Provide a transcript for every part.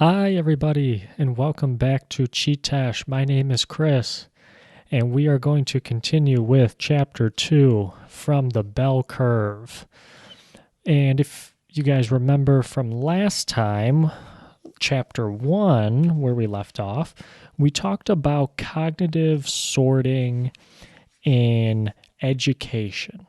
Hi, everybody, and welcome back to Chee-Tash. My name is Chris, and we are going to continue with Chapter 2 from the Bell Curve. And if you guys remember from last time, Chapter 1, where we left off, we talked about cognitive sorting in education.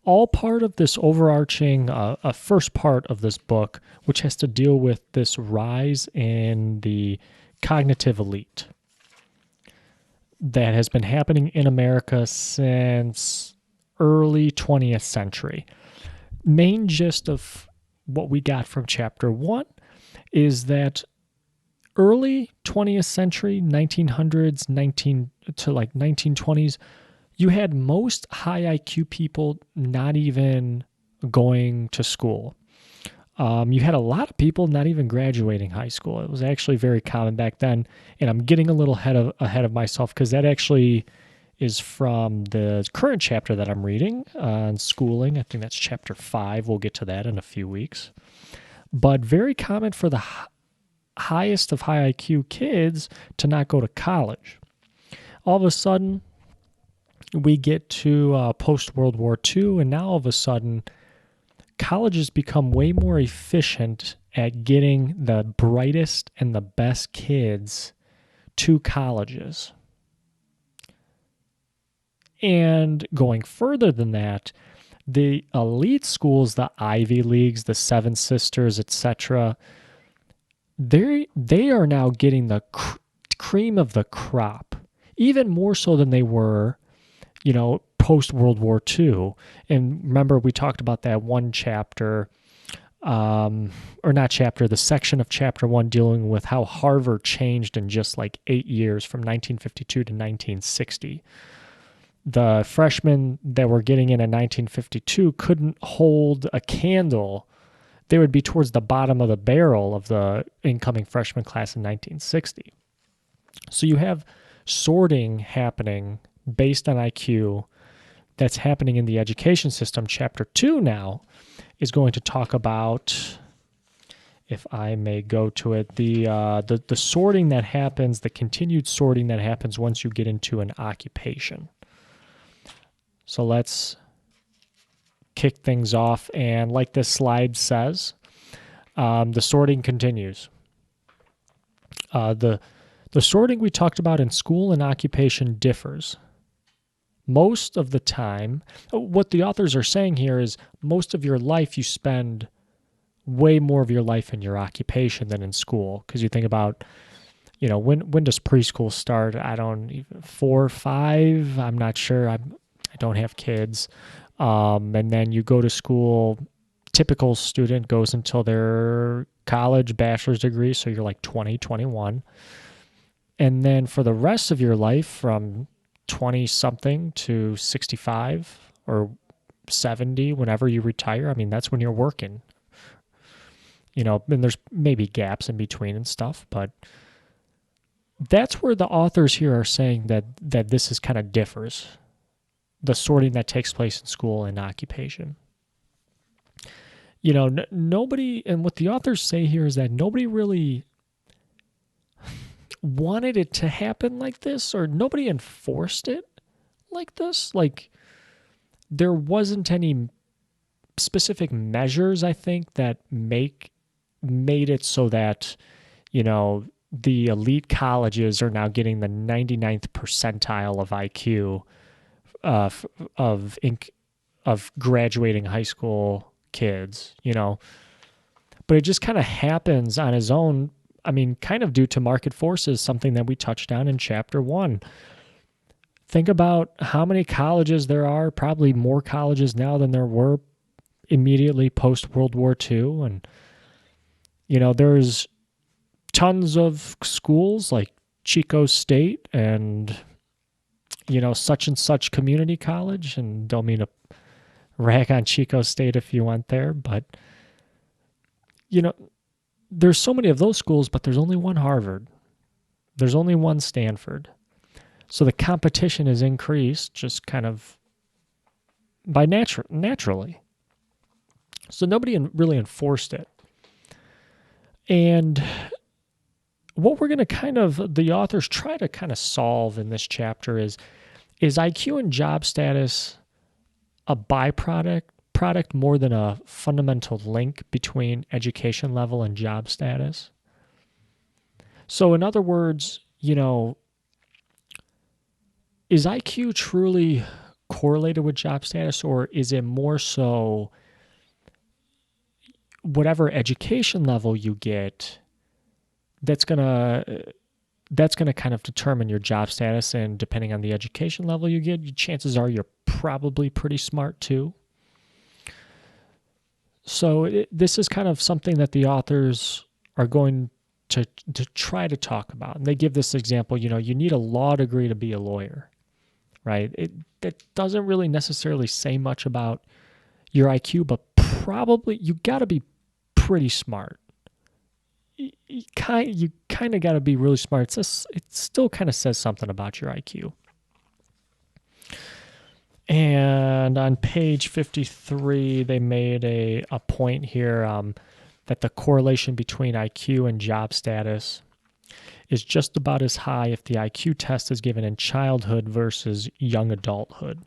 All part of this overarching first part of this book, which has to deal with this rise in the cognitive elite that has been happening in America since early 20th century. Main gist of what we got from chapter 1 is that early 20th century, 1900s, 1920s, you had most high IQ people not even going to school. You had a lot of people not even graduating high school. It was actually very common back then. And I'm getting a little ahead of myself because that actually is from the current chapter that I'm reading on schooling. I think that's chapter 5. We'll get to that in a few weeks. But very common for the highest of high IQ kids to not go to college. All of a sudden, we get to post-World War II, and now all of a sudden, colleges become way more efficient at getting the brightest and the best kids to colleges. And going further than that, the elite schools, the Ivy Leagues, the Seven Sisters, etc., they are now getting the cream of the crop, even more so than they were post-World War II. And remember, we talked about that one chapter, the section of chapter 1 dealing with how Harvard changed in just like 8 years from 1952 to 1960. The freshmen that were getting in 1952 couldn't hold a candle. They would be towards the bottom of the barrel of the incoming freshman class in 1960. So you have sorting happening based on IQ that's happening in the education system. Chapter 2 now is going to talk about, if I may go to it, the sorting that happens, the continued sorting that happens once you get into an occupation. So let's kick things off. And like this slide says, the sorting continues. The sorting we talked about in school and occupation differs. Most of the time, what the authors are saying here is most of your life you spend way more of your life in your occupation than in school. Because you think about, when does preschool start? 4 or 5? I'm not sure. I don't have kids. And then you go to school. Typical student goes until their college bachelor's degree. So you're like 20, 21. And then for the rest of your life, from 20-something to 65 or 70, whenever you retire, that's when you're working. And there's maybe gaps in between and stuff, but that's where the authors here are saying that this is kind of differs. The sorting that takes place in school and occupation. Nobody, and what the authors say here is that nobody really wanted it to happen like this, or nobody enforced it like this. Like, there wasn't any specific measures, I think, that made it so that, the elite colleges are now getting the 99th percentile of IQ of graduating high school kids, But it just kind of happens on its own. Kind of due to market forces, something that we touched on in chapter 1. Think about how many colleges there are, probably more colleges now than there were immediately post-World War II. And, there's tons of schools like Chico State and, such and such community college. And don't mean to rag on Chico State if you went there, but, there's so many of those schools, but there's only one Harvard. There's only one Stanford. So the competition is increased just kind of by naturally. So nobody really enforced it. And what we're going to the authors try to kind of solve in this chapter is IQ and job status a product more than a fundamental link between education level and job status? So in other words, is IQ truly correlated with job status, or is it more so whatever education level you get that's going to kind of determine your job status, and depending on the education level you get, chances are you're probably pretty smart too. So this is kind of something that the authors are going to try to talk about. And they give this example, you need a law degree to be a lawyer, right? That doesn't really necessarily say much about your IQ, but probably you got to be pretty smart. You kind of got to be really smart. It still kind of says something about your IQ. And on page 53, they made a point here that the correlation between IQ and job status is just about as high if the IQ test is given in childhood versus young adulthood.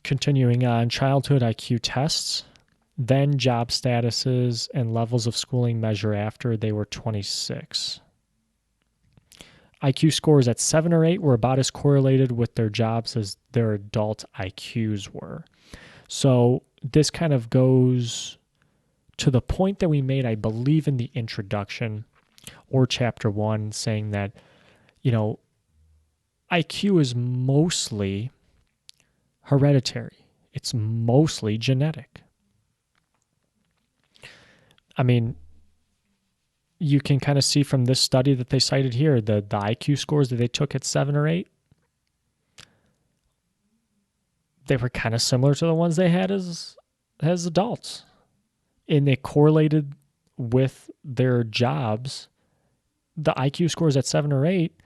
Continuing on, childhood IQ tests, then job statuses and levels of schooling measure after they were 26. IQ scores at 7 or 8 were about as correlated with their jobs as their adult IQs were. So this kind of goes to the point that we made, I believe, in the introduction or chapter 1, saying that, IQ is mostly hereditary. It's mostly genetic. I mean, you can kind of see from this study that they cited here, the IQ scores that they took at 7 or 8, they were kind of similar to the ones they had as adults. And they correlated with their jobs. The IQ scores at 7 or 8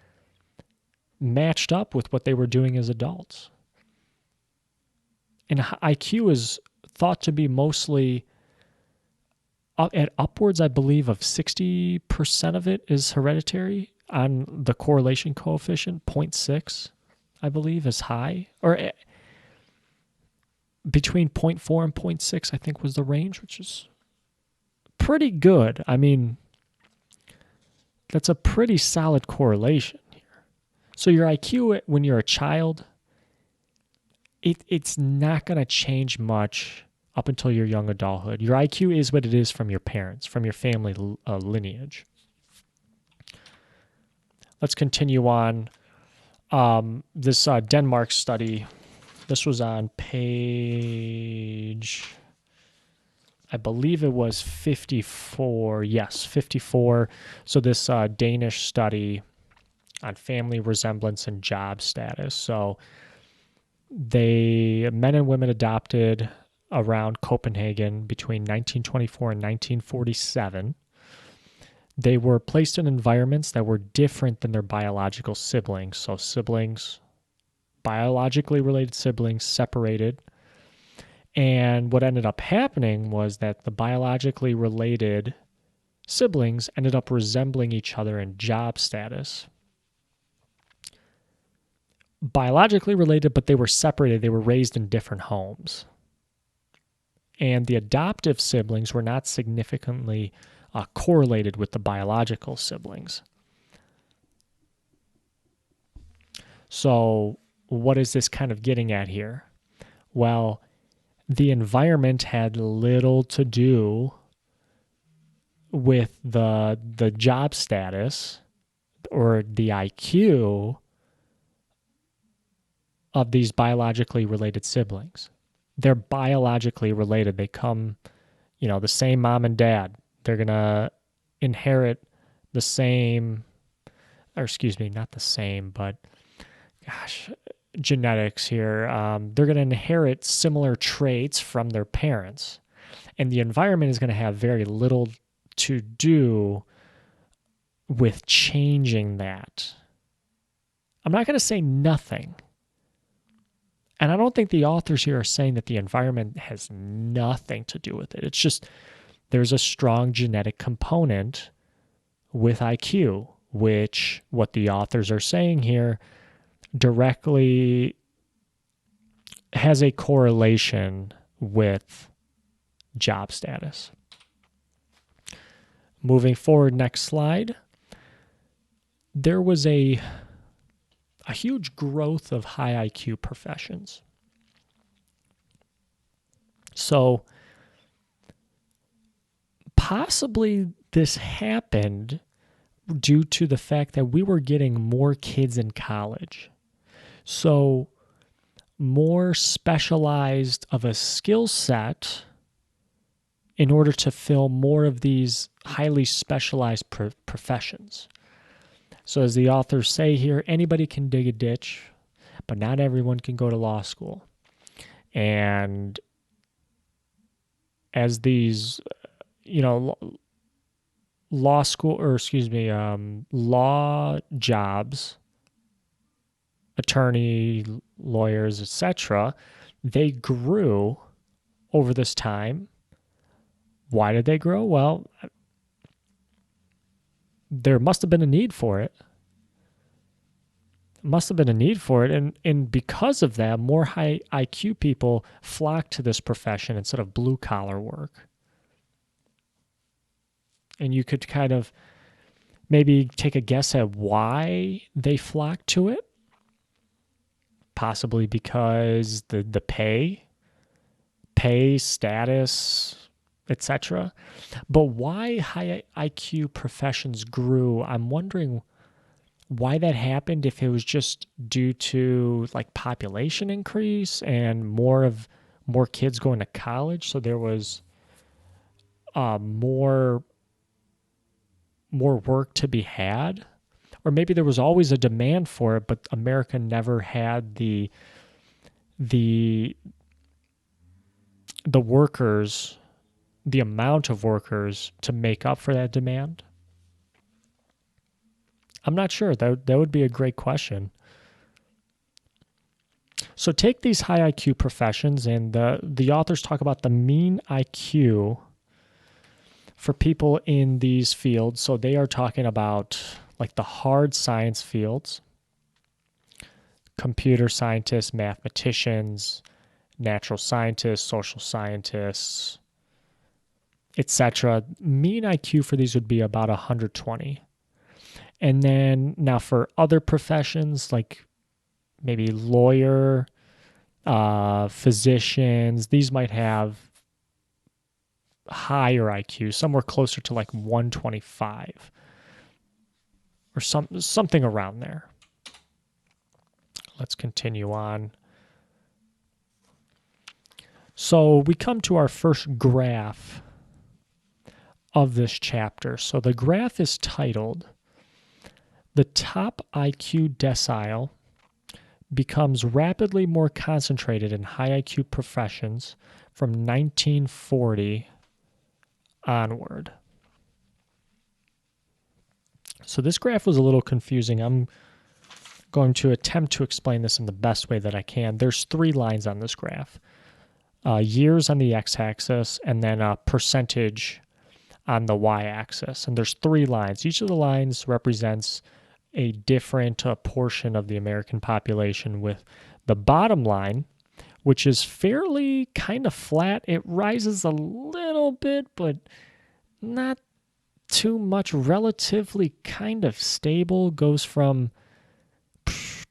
matched up with what they were doing as adults. And IQ is thought to be mostly at upwards, I believe, of 60% of it is hereditary on the correlation coefficient. 0.6, I believe, is high. Or between 0.4 and 0.6, I think, was the range, which is pretty good. I mean, that's a pretty solid correlation here. So your IQ when you're a child, it's not going to change much up until your young adulthood. Your IQ is what it is from your parents, from your family lineage. Let's continue on. This Denmark study, this was on page, I believe it was 54. Yes, 54. So this Danish study on family resemblance and job status. So men and women adopted around Copenhagen between 1924 and 1947. They were placed in environments that were different than their biological siblings. So biologically related siblings, separated. And what ended up happening was that the biologically related siblings ended up resembling each other in job status. Biologically related, but they were separated. They were raised in different homes. And the adoptive siblings were not significantly correlated with the biological siblings. So what is this kind of getting at here? Well, the environment had little to do with the job status or the IQ of these biologically related siblings. They're biologically related. They come, the same mom and dad. They're going to inherit the same, or excuse me, not the same, but genetics here. They're going to inherit similar traits from their parents. And the environment is going to have very little to do with changing that. I'm not going to say nothing. And I don't think the authors here are saying that the environment has nothing to do with it. It's just there's a strong genetic component with IQ, which what the authors are saying here directly has a correlation with job status. Moving forward, next slide. There was a huge growth of high IQ professions. So possibly this happened due to the fact that we were getting more kids in college. So more specialized of a skill set in order to fill more of these highly specialized professions. So as the authors say here, anybody can dig a ditch, but not everyone can go to law school. And as these, law jobs, attorney, lawyers, etc., they grew over this time. Why did they grow? Well, there must have been a need for it. And because of that, more high IQ people flocked to this profession instead of blue-collar work. And you could kind of maybe take a guess at why they flocked to it. Possibly because the pay, status, etc. But why high IQ professions grew, I'm wondering why that happened, if it was just due to like population increase and more kids going to college, so there was more work to be had, or maybe there was always a demand for it, but America never had the workers, the amount of workers to make up for that demand. I'm not sure. That would be a great question. So take these high IQ professions, and the authors talk about the mean IQ for people in these fields. So they are talking about like the hard science fields, computer scientists, mathematicians, natural scientists, social scientists, etc. Mean IQ for these would be about 120. And then now for other professions like maybe lawyer, physicians, these might have higher IQ, somewhere closer to like 125 or something around there. Let's continue on. So we come to our first graph of this chapter. So the graph is titled, "The top IQ decile becomes rapidly more concentrated in high IQ professions from 1940 onward." So this graph was a little confusing. I'm going to attempt to explain this in the best way that I can. There's 3 lines on this graph. Years on the x-axis, and then a percentage on the y-axis. And there's 3 lines. Each of the lines represents a different portion of the American population, with the bottom line, which is fairly kind of flat. It rises a little bit, but not too much, relatively kind of stable, goes from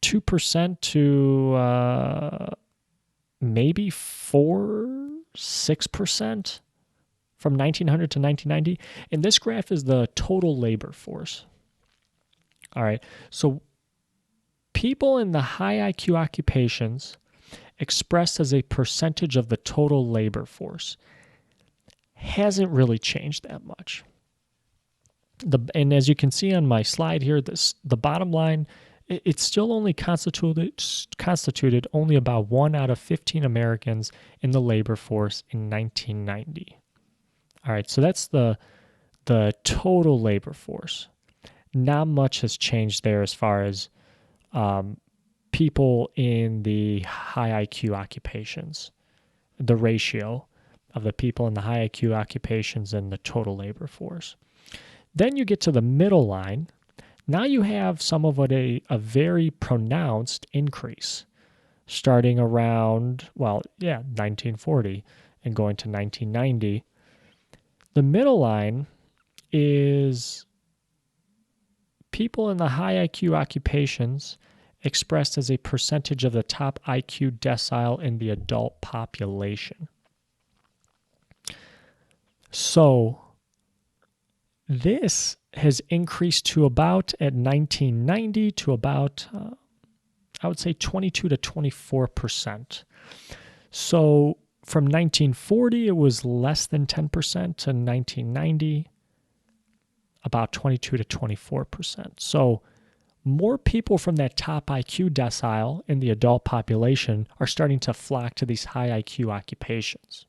2% to maybe 4-6% from 1900 to 1990. And this graph is the total labor force. All right, so people in the high IQ occupations expressed as a percentage of the total labor force hasn't really changed that much. And as you can see on my slide here, the bottom line, it's still only constituted only about 1 out of 15 Americans in the labor force in 1990. All right, so that's the total labor force. Not much has changed there as far as people in the high IQ occupations, the ratio. of the people in the high IQ occupations in the total labor force. Then you get to the middle line. Now you have some of a very pronounced increase starting around, 1940 and going to 1990. The middle line is people in the high IQ occupations expressed as a percentage of the top IQ decile in the adult population. So this has increased to about, at 1990, to about, I would say 22 to 24%. So from 1940, it was less than 10%, to 1990, about 22 to 24%. So more people from that top IQ decile in the adult population are starting to flock to these high IQ occupations.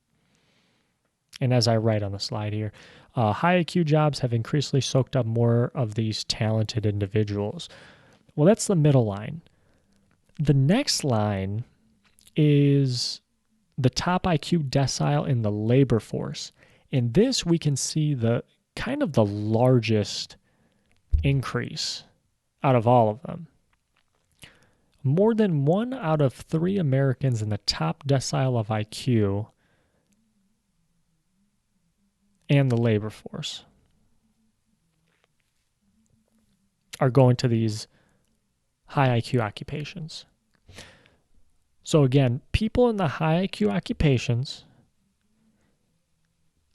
And as I write on the slide here, high IQ jobs have increasingly soaked up more of these talented individuals. Well, that's the middle line. The next line is the top IQ decile in the labor force. In this, we can see the kind of the largest increase out of all of them. More than 1 out of 3 Americans in the top decile of IQ and the labor force are going to these high IQ occupations. So again, people in the high IQ occupations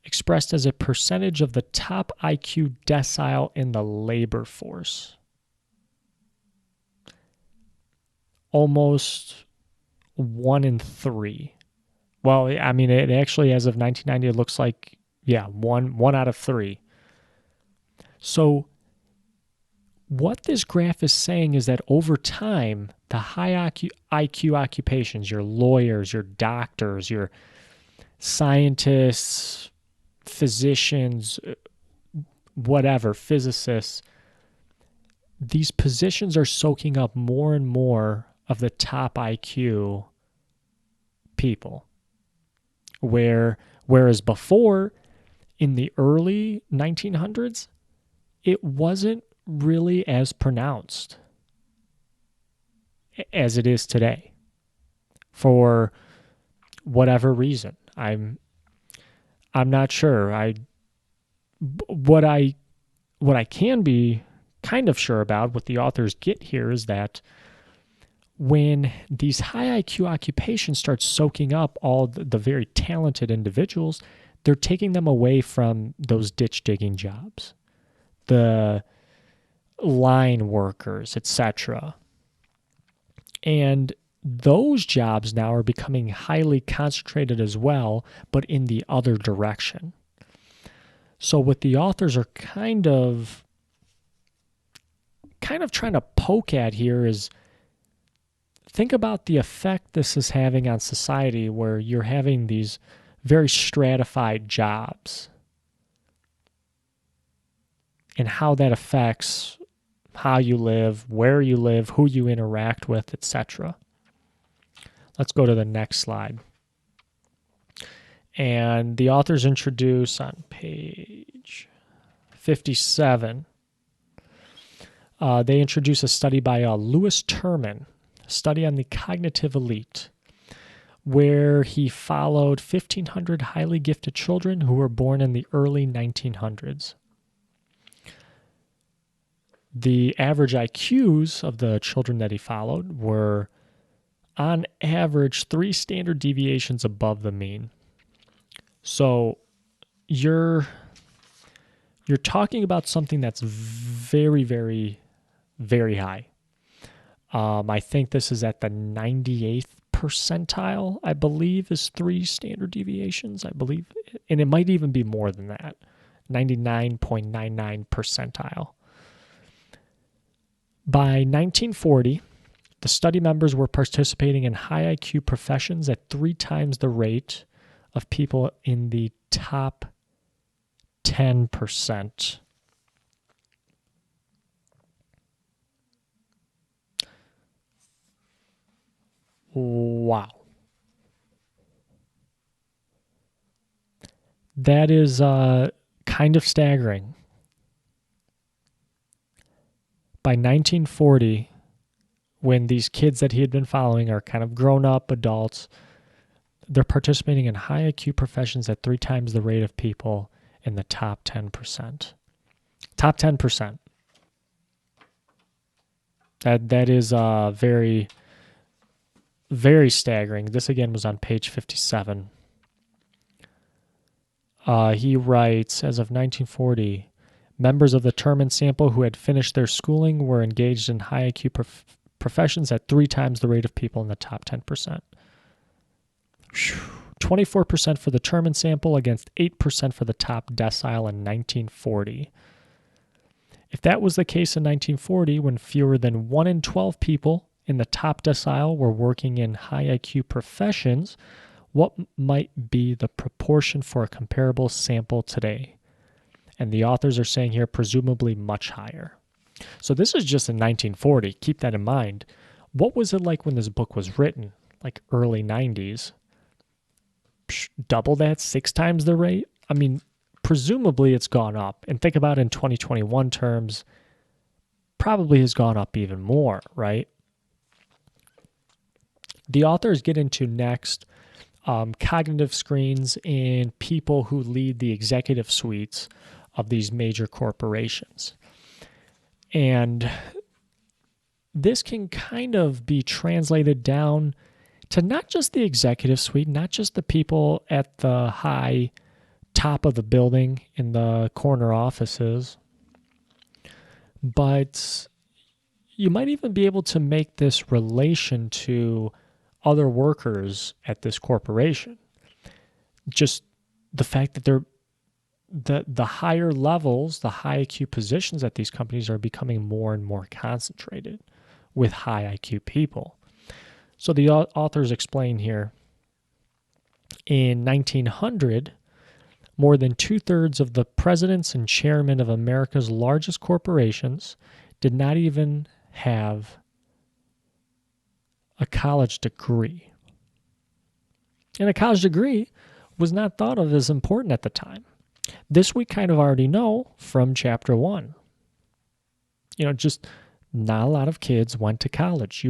expressed as a percentage of the top IQ decile in the labor force. Almost 1 in 3. Well, I mean, it actually, as of 1990, it looks like, one out of 3. So what this graph is saying is that over time, the high IQ occupations, your lawyers, your doctors, your scientists, physicians, whatever, physicists, these positions are soaking up more and more of the top IQ people. Whereas before, in the early 1900s, it wasn't really as pronounced as it is today. For whatever reason, I'm not sure. What I can be kind of sure about, what the authors get here, is that when these high IQ occupations start soaking up all the very talented individuals, they're taking them away from those ditch digging jobs, the line workers, etc. And those jobs now are becoming highly concentrated as well, but in the other direction. So what the authors are kind of trying to poke at here is, think about the effect this is having on society, where you're having these very stratified jobs and how that affects how you live, where you live, who you interact with, etc. Let's go to the next slide. And the authors introduce on page 57, they introduce a study by Louis Terman, a study on the cognitive elite, where he followed 1,500 highly gifted children who were born in the early 1900s. The average IQs of the children that he followed were, on average, 3 standard deviations above the mean. So you're talking about something that's very, very, very high. I think this is at the 98th percentile, I believe, is 3 standard deviations, I believe. And it might even be more than that, 99.99 percentile. By 1940, the study members were participating in high IQ professions at 3 times the rate of people in the top 10%. Wow. That is kind of staggering. By 1940, when these kids that he had been following are kind of grown up adults, they're participating in high IQ professions at 3 times the rate of people in the top 10%. Top 10%. That is very, very staggering. This again was on page 57. He writes, as of 1940, members of the term and sample who had finished their schooling were engaged in high IQ professions at 3 times the rate of people in the top 10%. 24% for the term and sample against 8% for the top decile in 1940. If that was the case in 1940, when fewer than 1 in 12 people in the top decile were working in high IQ professions, what might be the proportion for a comparable sample today? And the authors are saying here, presumably much higher. So this is just in 1940. Keep that in mind. What was it like when this book was written? Like early 90s? Double that, 6 times the rate? I mean, presumably it's gone up. And think about it in 2021 terms, probably has gone up even more, right? The authors get into next cognitive screens in people who lead the executive suites of these major corporations. And this can kind of be translated down to not just the executive suite, not just the people at the high top of the building in the corner offices, but you might even be able to make this relation to other workers at this corporation. Just the fact that the higher levels, the high IQ positions at these companies are becoming more and more concentrated with high IQ people. So the authors explain here, in 1900, more than 2/3 of the presidents and chairmen of America's largest corporations did not even have a college degree. And a college degree was not thought of as important at the time. This we kind of already know from chapter 1. Just not a lot of kids went to college.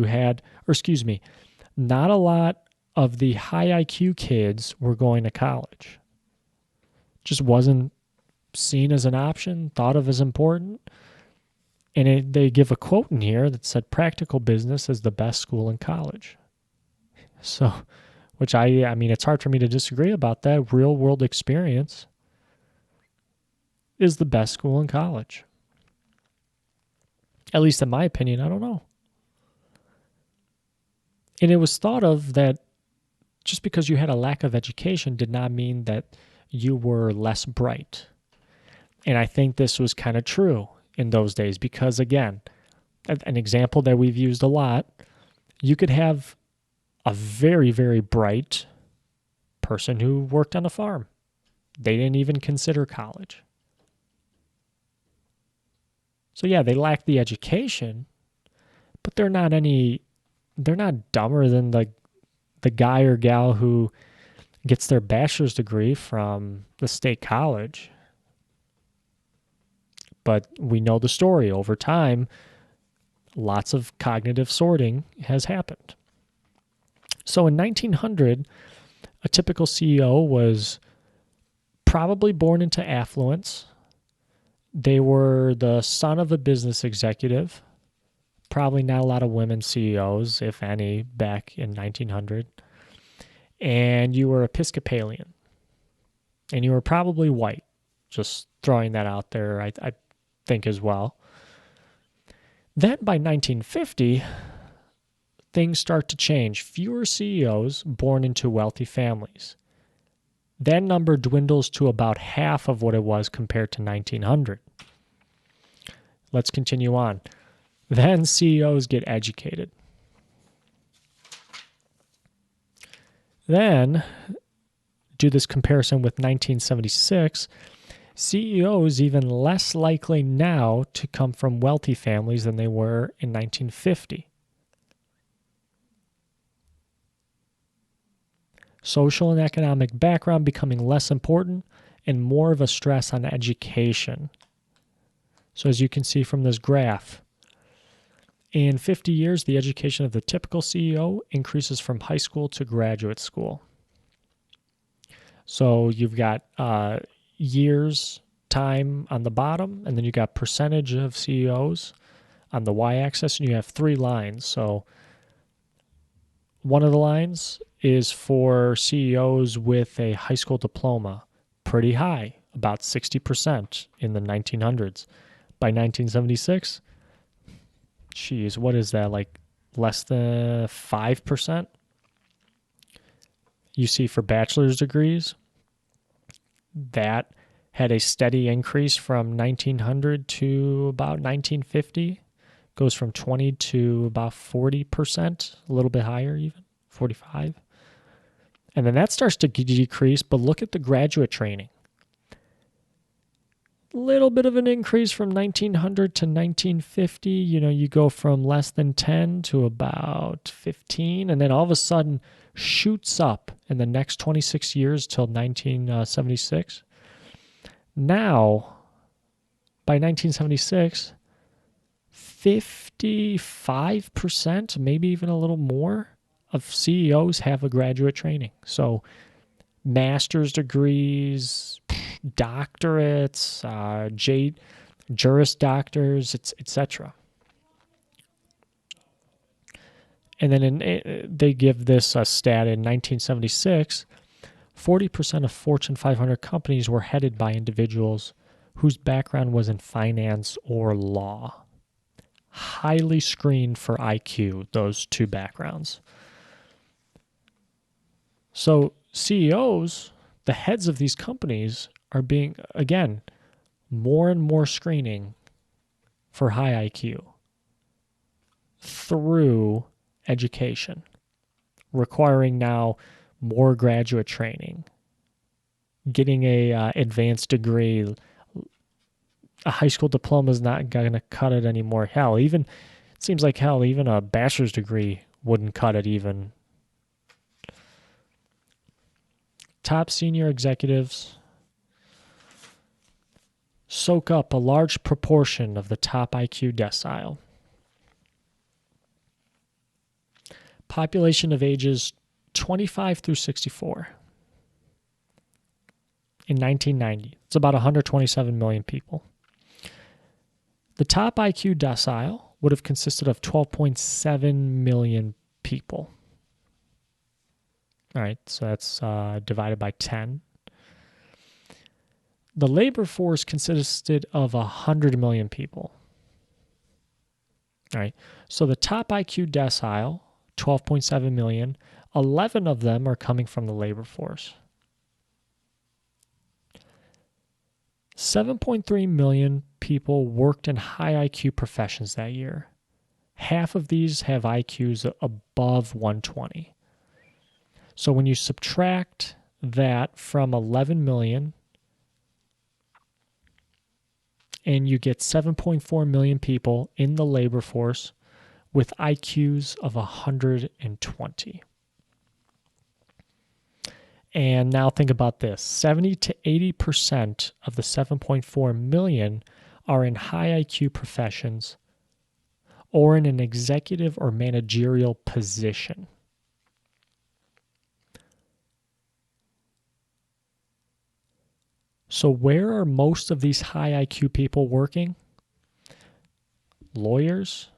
Not a lot of the high IQ kids were going to college. Just wasn't seen as an option, thought of as important. And they give a quote in here that said, practical business is the best school in college. So, which I mean, it's hard for me to disagree about that. Real world experience is the best school in college. At least in my opinion, I don't know. And it was thought of that just because you had a lack of education did not mean that you were less bright. And I think this was kind of true in those days because, again, an example that we've used a lot, you could have a very, very bright person who worked on a farm. They didn't even consider college. So yeah, they lack the education, but they're not dumber than the guy or gal who gets their bachelor's degree from the state college. But we know the story. Over time, lots of cognitive sorting has happened. So in 1900, a typical CEO was probably born into affluence. They were the son of a business executive. Probably not a lot of women CEOs, if any, back in 1900. And you were Episcopalian. And you were probably white. Just throwing that out there, I think as well. Then by 1950, things start to change. Fewer CEOs born into wealthy families. That number dwindles to about half of what it was compared to 1900. Let's continue on. Then CEOs get educated. Then, do this comparison with 1976, CEOs even less likely now to come from wealthy families than they were in 1950. Social and economic background becoming less important and more of a stress on education. So as you can see from this graph, in 50 years, the education of the typical CEO increases from high school to graduate school. So you've got years, time on the bottom, and then you got percentage of CEOs on the y-axis, and you have 3 lines. So one of the lines is for CEOs with a high school diploma, pretty high, about 60% in the 1900s. By 1976, geez, what is that, like less than 5%? You see for bachelor's degrees, that had a steady increase from 1900 to about 1950. Goes from 20 to about 40%, a little bit higher even, 45. And then that starts to decrease, but look at the graduate training. Little bit of an increase from 1900 to 1950. You go from less than 10 to about 15, and then all of a sudden shoots up in the next 26 years till 1976. Now, by 1976, 55%, maybe even a little more, of CEOs have a graduate training. So master's degrees, doctorates, Juris Doctors, etc. And then they give this stat in 1976, 40% of Fortune 500 companies were headed by individuals whose background was in finance or law. Highly screened for IQ, those 2 backgrounds. So CEOs, the heads of these companies, are being, again, more and more screening for high IQ through education, requiring now more graduate training, getting a advanced degree. A high school diploma is not going to cut it anymore. It seems like even a bachelor's degree wouldn't cut it even. Top senior executives soak up a large proportion of the top IQ decile. Population of ages 25 through 64. In 1990, it's about 127 million people. The top IQ decile would have consisted of 12.7 million people. All right, so that's divided by 10. The labor force consisted of 100 million people. All right, so the top IQ decile, 12.7 million, 11 of them are coming from the labor force. 7.3 million people worked in high IQ professions that year. Half of these have IQs above 120. So when you subtract that from 11 million, and you get 7.4 million people in the labor force with IQs of 120. And now think about this. 70 to 80% of the 7.4 million are in high IQ professions or in an executive or managerial position. So where are most of these high IQ people working? Lawyers,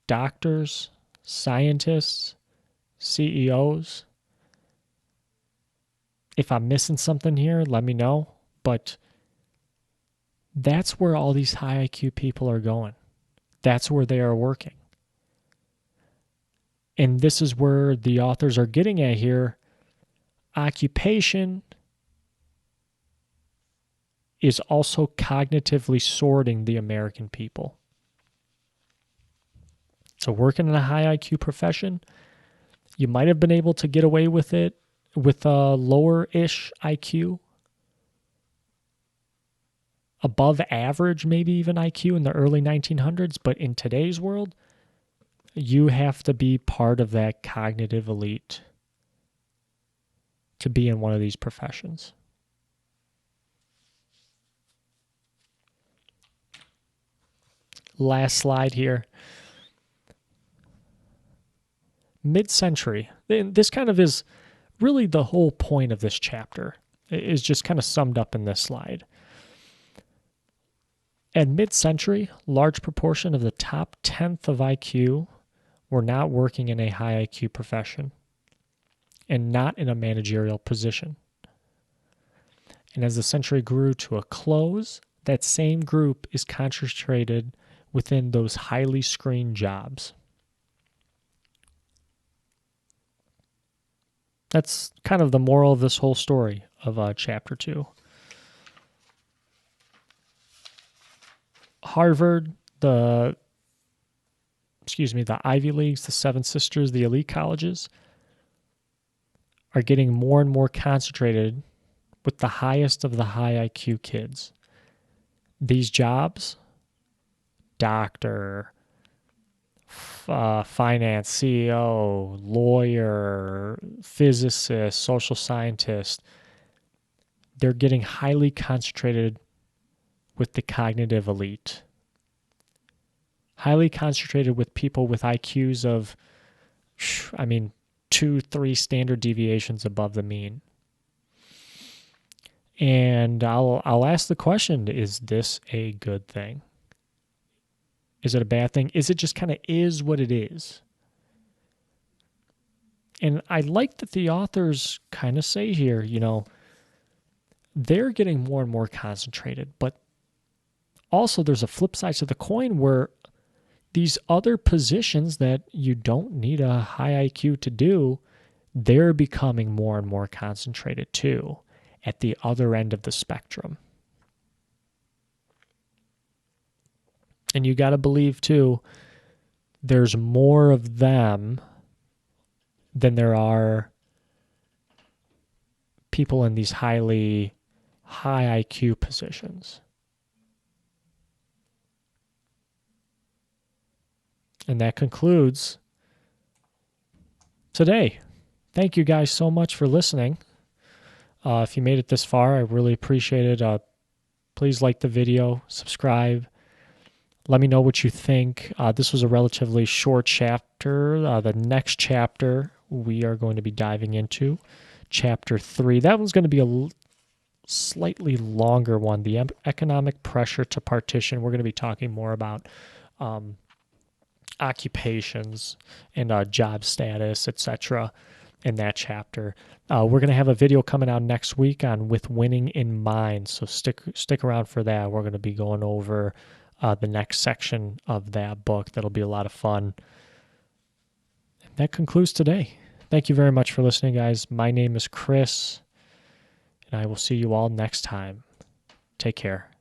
doctors, scientists, CEOs. If I'm missing something here, let me know. But that's where all these high IQ people are going. That's where they are working. And this is where the authors are getting at here. Occupation is also cognitively sorting the American people. So working in a high IQ profession, you might have been able to get away with it with a lower-ish IQ, above average, maybe even IQ in the early 1900s. But in today's world, you have to be part of that cognitive elite to be in one of these professions. last slide here. Mid-century. This kind of is really the whole point of this chapter. It is just kind of summed up in this slide. At mid-century, large proportion of the top 10th of IQ were not working in a high IQ profession and not in a managerial position. And as the century grew to a close, that same group is concentrated within those highly screened jobs. That's kind of the moral of this whole story of chapter 2. Harvard, the Ivy Leagues, the Seven Sisters, the elite colleges are getting more and more concentrated with the highest of the high IQ kids. These jobs, doctor, finance, CEO, lawyer, physicist, social scientist, they're getting highly concentrated with the cognitive elite. Highly concentrated with people with IQs of, 2-3 standard deviations above the mean. And I'll ask the question, is this a good thing? Is it a bad thing? Is it just kind of is what it is? And I like that the authors kind of say here, they're getting more and more concentrated, but also there's a flip side to the coin where these other positions that you don't need a high IQ to do, they're becoming more and more concentrated too at the other end of the spectrum. And you got to believe too, there's more of them than there are people in these high IQ positions. And that concludes today. Thank you guys so much for listening. If you made it this far, I really appreciate it. Please like the video, subscribe. Let me know what you think. This was a relatively short chapter. The next chapter we are going to be diving into, chapter 3. That one's going to be a slightly longer one, the economic pressure to partition. We're going to be talking more about occupations and job status, etc. in that chapter. We're going to have a video coming out next week on With Winning in Mind, so stick around for that. We're going to be going over the next section of that book. That'll be a lot of fun. And that concludes today. Thank you very much for listening, guys. My name is Chris, and I will see you all next time. Take care.